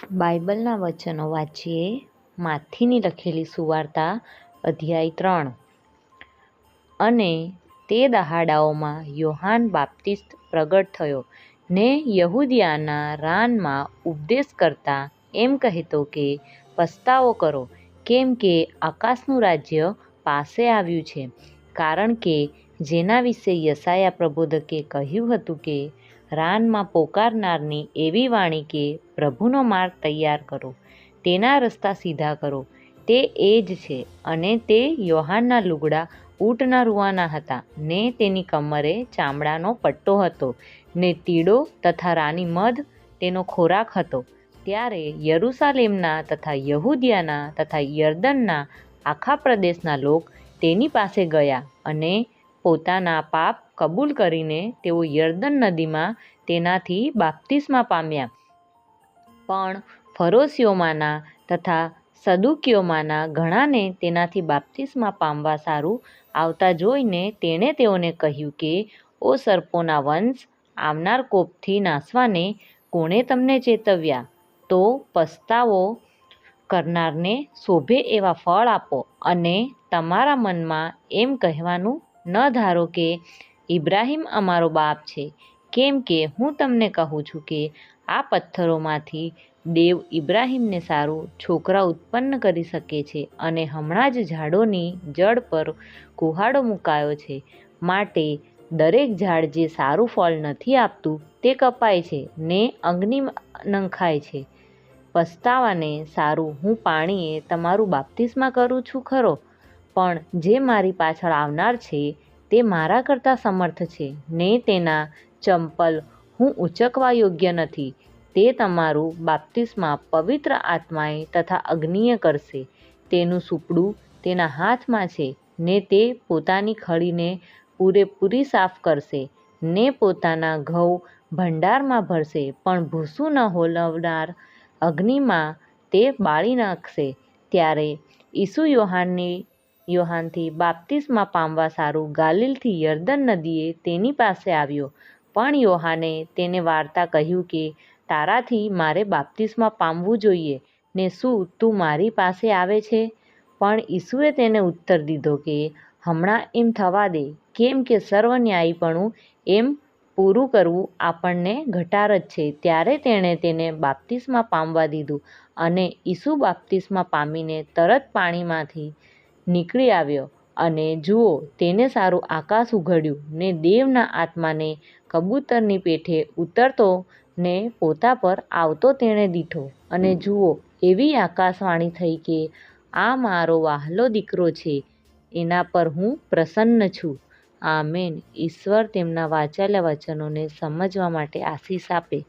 બાઇબલના વચનો વાંચીએ. માથીની લખેલી સુવાર્તા અધ્યાય 3. અને તે દહાડાઓમાં યોહાન બાપ્તિસ્ત પ્રગટ થયો ને યહૂદિયાના રાનમાં ઉપદેશ કરતા એમ કહેતો કે પસ્તાવો કરો, કેમ કે આકાશનું રાજ્ય પાસે આવ્યું છે. કારણ કે જેના વિશે યશાયા પ્રબોધકે કહ્યું હતું કે રાનમાં પોકારનારની એવી વાણી કે પ્રભુનો માર્ગ તૈયાર કરો, તેના રસ્તા સીધા કરો, તે એ જ છે. અને તે યોહાનના લુગડા ઊંટના રૂંવાના હતા ને તેની કમરે ચામડાનો પટ્ટો હતો ને તીડો તથા રાની મધ તેનો ખોરાક હતો. ત્યારે યરૂશાલેમના તથા યહૂદિયાના તથા યરદનના આખા પ્રદેશના લોક તેની પાસે ગયા અને પોતાના પાપ કબૂલ કરીને તેઓ યરદન નદીમાં તેનાથી બાપ્તિસ્મા પામ્યા. પણ ફરોશીઓમાંના તથા સદુકીઓમાંના ઘણાને તેનાથી બાપ્તિસ્મા પામવા સારું આવતા જોઈને તેણે તેઓને કહ્યું કે, ઓ સર્પોના વંશ, આવનાર કોપથી નાશવાને કોણે તમને ચેતવ્યા? તો પસ્તાવો કરનારને શોભે એવા ફળ આપો અને તમારા મનમાં એમ કહેવાનું ન ધારો કે ઇબ્રાહીમ અમારો બાપ છે. કેમ કે હું તમને કહું છું કે આ પથ્થરોમાંથી દેવ ઇબ્રાહીમને સારું છોકરા ઉત્પન્ન કરી શકે છે. અને હમણાં જ ઝાડોની જડ પર કુહાડો મુકાયો છે, માટે દરેક ઝાડ જે સારું ફળ નથી આપતું તે કપાય છે ને અગ્નિમાં નંખાય છે. પસ્તાવાને સારું હું પાણીએ તમારું બાપ્તિસ્મા કરું છું ખરો, પણ જે મારી પાછળ આવનાર છે તે મારા કરતાં સમર્થ છે ને તેના ચંપલ હું ઊંચકવા યોગ્ય નથી. તે તમારું બાપ્તિસ્મા પવિત્ર આત્માએ તથા અગ્નિએ કરશે. તેનું સૂપડું તેના હાથમાં છે ને તે પોતાની ખડીને પૂરેપૂરી સાફ કરશે ને પોતાના ઘઉં ભંડારમાં ભરશે, પણ ભૂસું ન હોલવનાર અગ્નિમાં તે બાળી નાખશે. ત્યારે ઈસુ યોહાનથી બાપ્તિસ્મા પામવા સારું ગાલિલથી યરદન નદીએ તેની પાસે આવ્યો. પણ યોહાને તેને વારતા કહ્યું કે તારાથી મારે બાપ્તિસ્મા પામવું જોઈએ ને શું તું મારી પાસે આવે છે? પણ ઈસુએ તેને ઉત્તર દીધો કે હમણાં એમ થવા દે, કેમ કે સર્વન્યાયીપણું એમ પૂરું કરવું આપણને ઘટાર જ છે. ત્યારે તેણે તેને બાપ્તિસ્મા પામવા દીધું અને ઈસુ બાપ્તિસ્મા પામીને તરત પાણીમાંથી નીકળી આવ્યો. અને જુઓ, તેને સારું આકાશ ઉઘડ્યું ને દેવના આત્માને કબૂતરની પેઠે ઉતરતો ને પોતા પર આવતો તેણે દીઠો. અને જુઓ, એવી આકાશવાણી થઈ કે આ મારો વહાલો દીકરો છે, એના પર હું પ્રસન્ન છું. આમેન. ઈશ્વર તેમના વાંચેલા વચનોને સમજવા માટે આશીષ આપે.